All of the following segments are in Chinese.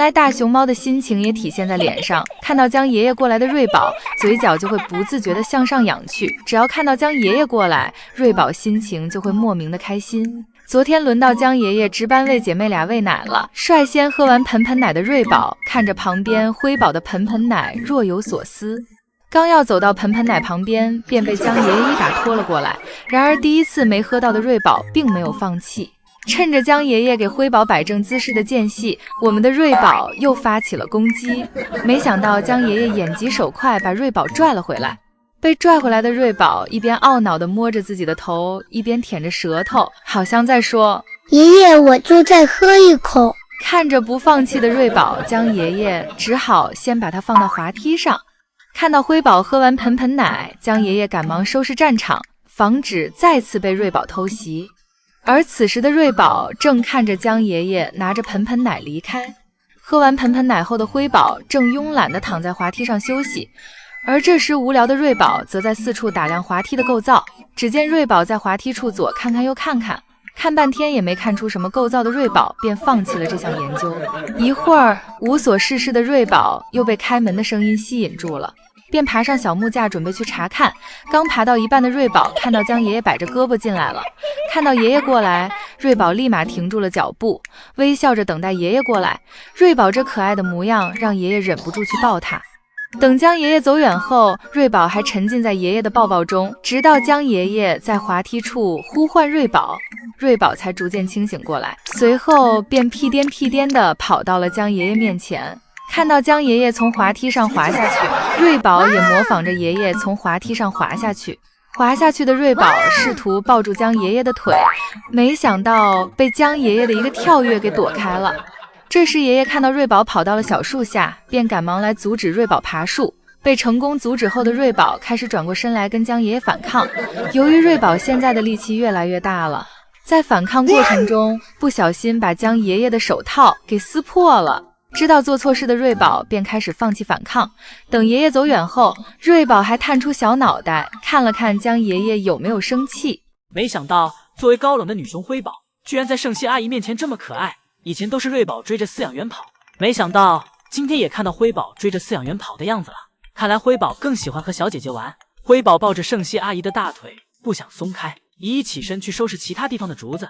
来大熊猫的心情也体现在脸上，看到江爷爷过来的瑞宝，嘴角就会不自觉地向上扬去。只要看到江爷爷过来，瑞宝心情就会莫名的开心。昨天轮到江爷爷值班为姐妹俩喂奶了，率先喝完盆盆奶的瑞宝看着旁边辉宝的盆盆奶若有所思。刚要走到盆盆奶旁边，便被江爷爷一把拖了过来。然而第一次没喝到的瑞宝并没有放弃，趁着江爷爷给辉宝摆正姿势的间隙，我们的瑞宝又发起了攻击。没想到江爷爷眼疾手快，把瑞宝拽了回来。被拽回来的瑞宝一边懊恼地摸着自己的头，一边舔着舌头，好像在说：“爷爷，我就再喝一口。”看着不放弃的瑞宝，江爷爷只好先把它放到滑梯上。看到辉宝喝完盆盆奶，江爷爷赶忙收拾战场，防止再次被瑞宝偷袭。而此时的瑞宝正看着江爷爷拿着盆盆奶离开。喝完盆盆奶后的辉宝正慵懒地躺在滑梯上休息，而这时无聊的瑞宝则在四处打量滑梯的构造。只见瑞宝在滑梯处左看看右看看，看半天也没看出什么构造的瑞宝便放弃了这项研究。一会儿无所事事的瑞宝又被开门的声音吸引住了，便爬上小木架准备去查看。刚爬到一半的瑞宝看到江爷爷摆着胳膊进来了，看到爷爷过来，瑞宝立马停住了脚步，微笑着等待爷爷过来。瑞宝这可爱的模样让爷爷忍不住去抱他。等江爷爷走远后，瑞宝还沉浸在爷爷的抱抱中，直到江爷爷在滑梯处呼唤瑞宝，瑞宝才逐渐清醒过来，随后便屁颠屁颠地跑到了江爷爷面前。看到江爷爷从滑梯上滑下去，瑞宝也模仿着爷爷从滑梯上滑下去。滑下去的瑞宝试图抱住江爷爷的腿，没想到被江爷爷的一个跳跃给躲开了。这时爷爷看到瑞宝跑到了小树下，便赶忙来阻止瑞宝爬树。被成功阻止后的瑞宝开始转过身来跟江爷爷反抗。由于瑞宝现在的力气越来越大了，在反抗过程中不小心把江爷爷的手套给撕破了。知道做错事的瑞宝便开始放弃反抗。等爷爷走远后，瑞宝还探出小脑袋看了看江爷爷有没有生气。没想到作为高冷的女熊辉宝居然在圣希阿姨面前这么可爱。以前都是瑞宝追着饲养员跑，没想到今天也看到辉宝追着饲养员跑的样子了。看来辉宝更喜欢和小姐姐玩。辉宝抱着圣希阿姨的大腿不想松开，姨姨起身去收拾其他地方的竹子，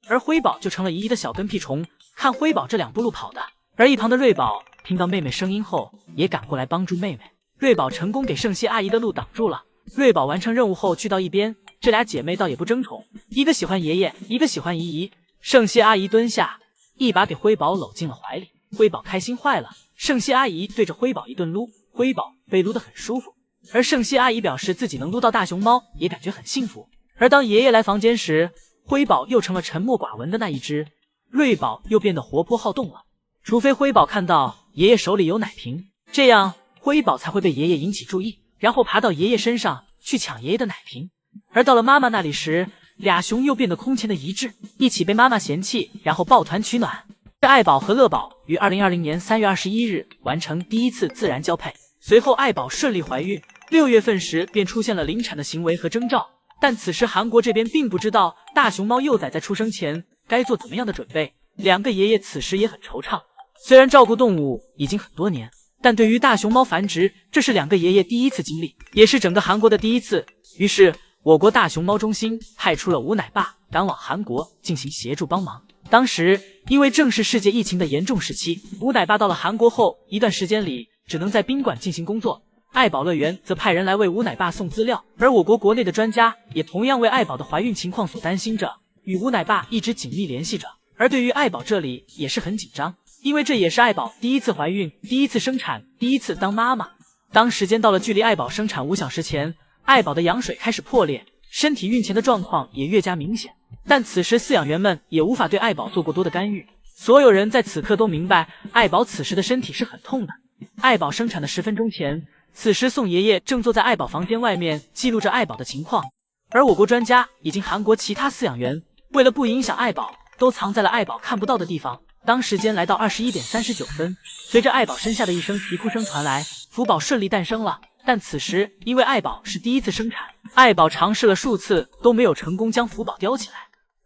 而辉宝就成了姨姨的小跟屁虫，看辉宝这两步路跑的。而一旁的瑞宝听到妹妹声音后也赶过来帮助妹妹。瑞宝成功给圣希阿姨的路挡住了。瑞宝完成任务后去到一边，这俩姐妹倒也不争宠，一个喜欢爷爷，一个喜欢姨姨。圣希阿姨蹲下一把给辉宝搂进了怀里，辉宝开心坏了。圣希阿姨对着辉宝一顿撸，辉宝被撸得很舒服。而圣希阿姨表示自己能撸到大熊猫也感觉很幸福。而当爷爷来房间时，辉宝又成了沉默寡闻的那一只，瑞宝又变得活泼好动了。除非辉宝看到爷爷手里有奶瓶，这样辉宝才会被爷爷引起注意，然后爬到爷爷身上去抢爷爷的奶瓶。而到了妈妈那里时，俩熊又变得空前的一致，一起被妈妈嫌弃，然后抱团取暖。爱宝和乐宝于2020年3月21日完成第一次自然交配，随后爱宝顺利怀孕，6月份时便出现了临产的行为和征兆。但此时韩国这边并不知道大熊猫幼崽在出生前该做怎么样的准备，两个爷爷此时也很惆怅。虽然照顾动物已经很多年，但对于大熊猫繁殖，这是两个爷爷第一次经历，也是整个韩国的第一次。于是我国大熊猫中心派出了吴奶爸赶往韩国进行协助帮忙。当时因为正是世界疫情的严重时期，吴奶爸到了韩国后一段时间里只能在宾馆进行工作，爱宝乐园则派人来为吴奶爸送资料。而我国国内的专家也同样为爱宝的怀孕情况所担心着，与吴奶爸一直紧密联系着。而对于爱宝这里也是很紧张，因为这也是爱宝第一次怀孕，第一次生产，第一次当妈妈。当时间到了距离爱宝生产5小时前，爱宝的羊水开始破裂，身体孕前的状况也越加明显。但此时饲养员们也无法对爱宝做过多的干预，所有人在此刻都明白爱宝此时的身体是很痛的。爱宝生产的10分钟前，此时宋爷爷正坐在爱宝房间外面记录着爱宝的情况，而我国专家以及韩国其他饲养员为了不影响爱宝，都藏在了爱宝看不到的地方。当时间来到21点39分，随着爱宝身下的一声啼哭声传来，福宝顺利诞生了。但此时因为爱宝是第一次生产，爱宝尝试了数次都没有成功将福宝叼起来，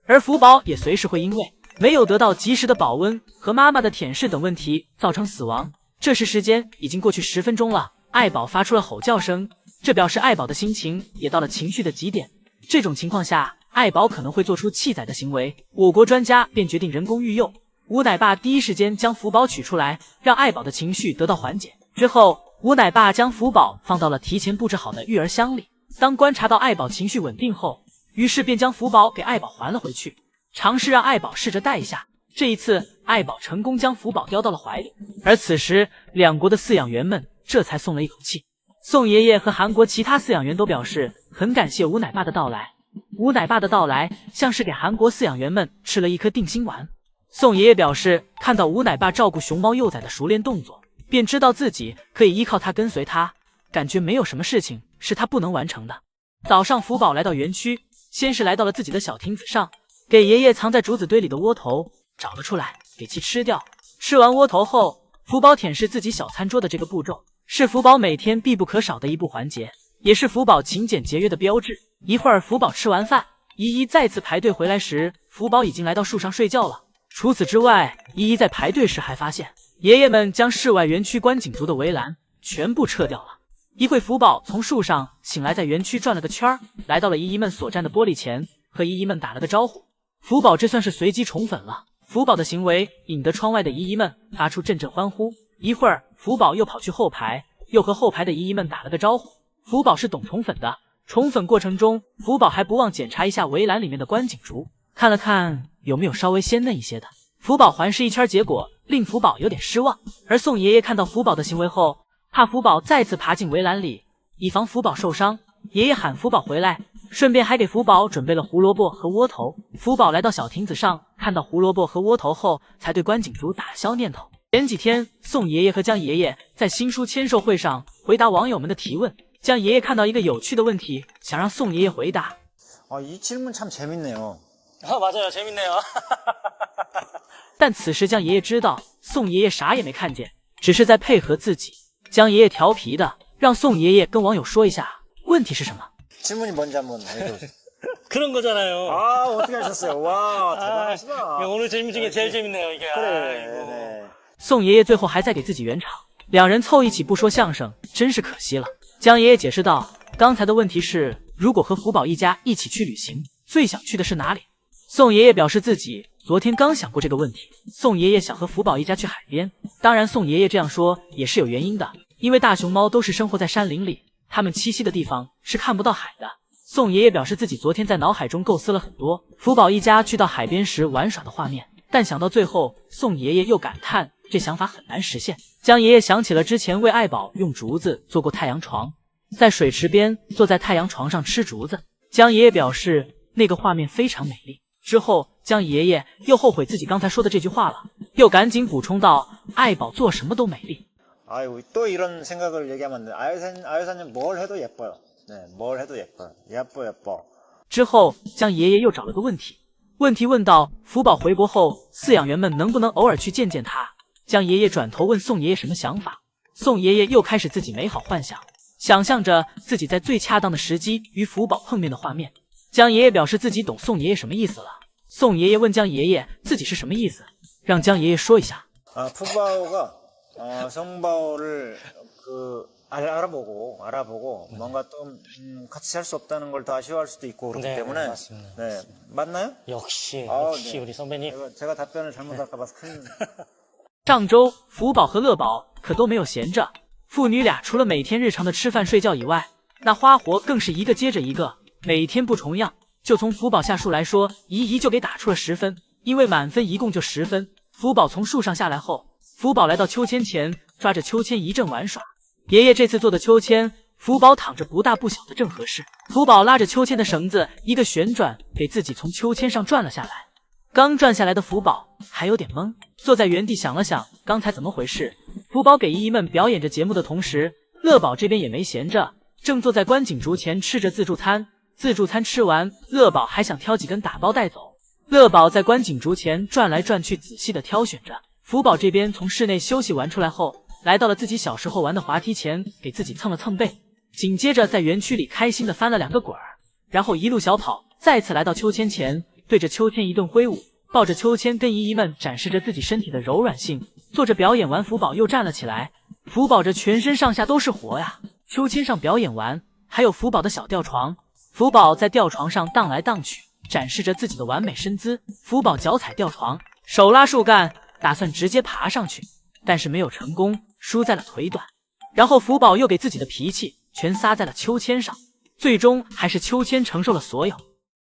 而福宝也随时会因为没有得到及时的保温和妈妈的舔舐等问题造成死亡。这时时间已经过去10分钟了，爱宝发出了吼叫声，这表示爱宝的心情也到了情绪的极点。这种情况下，爱宝可能会做出弃崽的行为，我国专家便决定人工育幼。吴奶爸第一时间将福宝取出来，让爱宝的情绪得到缓解。之后，吴奶爸将福宝放到了提前布置好的育儿箱里。当观察到爱宝情绪稳定后，于是便将福宝给爱宝还了回去，尝试让爱宝试着带一下。这一次，爱宝成功将福宝叼到了怀里。而此时，两国的饲养员们这才松了一口气。宋爷爷和韩国其他饲养员都表示很感谢吴奶爸的到来。吴奶爸的到来像是给韩国饲养员们吃了一颗定心丸。宋爷爷表示，看到吴奶爸照顾熊猫幼崽的熟练动作，便知道自己可以依靠他跟随他，感觉没有什么事情是他不能完成的。早上，福宝来到园区，先是来到了自己的小亭子上，给爷爷藏在竹子堆里的窝头找了出来，给其吃掉。吃完窝头后，福宝舔舐自己小餐桌的这个步骤，是福宝每天必不可少的一步环节，也是福宝勤俭节约的标志。一会儿，福宝吃完饭，依依再次排队回来时，福宝已经来到树上睡觉了。除此之外，依依在排队时还发现，爷爷们将室外园区观景竹的围栏全部撤掉了。一会，福宝从树上醒来，在园区转了个圈，来到了依依们所站的玻璃前，和依依们打了个招呼。福宝这算是随机宠粉了。福宝的行为引得窗外的依依们发出阵阵欢呼。一会儿，福宝又跑去后排，又和后排的依依们打了个招呼。福宝是懂宠粉的，宠粉过程中，福宝还不忘检查一下围栏里面的观景竹，看了看有没有稍微鲜嫩一些的。福宝环视一圈，结果令福宝有点失望。而宋爷爷看到福宝的行为后，怕福宝再次爬进围栏里，以防福宝受伤，爷爷喊福宝回来，顺便还给福宝准备了胡萝卜和窝头。福宝来到小亭子上，看到胡萝卜和窝头后，才对观景竹打消念头。前几天，宋爷爷和江爷爷在新书签售会上回答网友们的提问。江爷爷看到一个有趣的问题，想让宋爷爷回答。이 질문 참 재밌네요. 맞아요. 재밌네요. 但此时江爷爷知道宋爷爷啥也没看见，只是在配合自己。江爷爷调皮的让宋爷爷跟网友说一下问题是什么。 질문이 뭔지 한번 해줘보세요. 그런 거잖아요. 아, 어떻게 하셨어요? 와, 대단하시다. 오늘 질문 중에 제일 재밌네요, 이게. 그래, 네. 宋爷爷最后还在给自己圆场，两人凑一起不说相声，真是可惜了。江爷爷解释道，刚才的问题是，如果和福宝一家一起去旅行，最想去的是哪里？宋爷爷表示自己昨天刚想过这个问题。宋爷爷想和福宝一家去海边，当然宋爷爷这样说也是有原因的，因为大熊猫都是生活在山林里，它们栖息的地方是看不到海的。宋爷爷表示自己昨天在脑海中构思了很多福宝一家去到海边时玩耍的画面，但想到最后，宋爷爷又感叹这想法很难实现。江爷爷想起了之前为爱宝用竹子做过太阳床，在水池边坐在太阳床上吃竹子。江爷爷表示那个画面非常美丽。之后，江爷爷又后悔自己刚才说的这句话了，又赶紧补充道：“爱宝做什么都美丽。” 아유, 또 이런 생각을 얘기하면 안 돼. 아유사님 뭘 해도 예뻐요. 네, 뭘 해도 예뻐요. 예뻐. 之后，江爷爷又找了个问题问到福宝回国后，饲养员们能不能偶尔去见见他？江爷爷转头问宋爷爷什么想法。宋爷爷又开始自己美好幻想，想象着自己在最恰当的时机与福宝碰面的画面。江爷爷表示自己懂宋爷爷什么意思了。宋爷爷问江爷爷自己是什么意思，让江爷爷说一下。푸바오가 성바오를 알아보고 뭔가 또 같이 살 수 없다는 걸 더 아쉬워할 수도 있고 그렇기 네, 때문에 맞습니다. 네, 맞나요? 역시 네. 우리 선배님. 제가 답변을 잘못할까 봐서 큰일. 上周福宝和乐宝可都没有闲着，父女俩除了每天日常的吃饭睡觉以外，那花活更是一个接着一个，每天不重样。就从福宝下树来说，姨姨就给打出了10分，因为满分一共就10分。福宝从树上下来后，福宝来到秋千前，抓着秋千一阵玩耍。爷爷这次做的秋千，福宝躺着不大不小的正合适。福宝拉着秋千的绳子一个旋转，给自己从秋千上转了下来。刚转下来的福宝还有点懵，坐在原地想了想刚才怎么回事。福宝给姨姨们表演着节目的同时，乐宝这边也没闲着，正坐在观景竹前吃着自助餐。自助餐吃完，乐宝还想挑几根打包带走。乐宝在观景竹前转来转去，仔细的挑选着。福宝这边从室内休息完出来后，来到了自己小时候玩的滑梯前，给自己蹭了蹭背，紧接着在园区里开心的翻了2个滚儿，然后一路小跑，再次来到秋千前，对着秋千一顿挥舞。抱着秋千跟姨姨们展示着自己身体的柔软性。做着表演完，福宝又站了起来。福宝这全身上下都是活呀！秋千上表演完，还有福宝的小吊床。福宝在吊床上荡来荡去，展示着自己的完美身姿。福宝脚踩吊床，手拉树干，打算直接爬上去，但是没有成功，输在了腿短。然后福宝又给自己的脾气全撒在了秋千上，最终还是秋千承受了所有。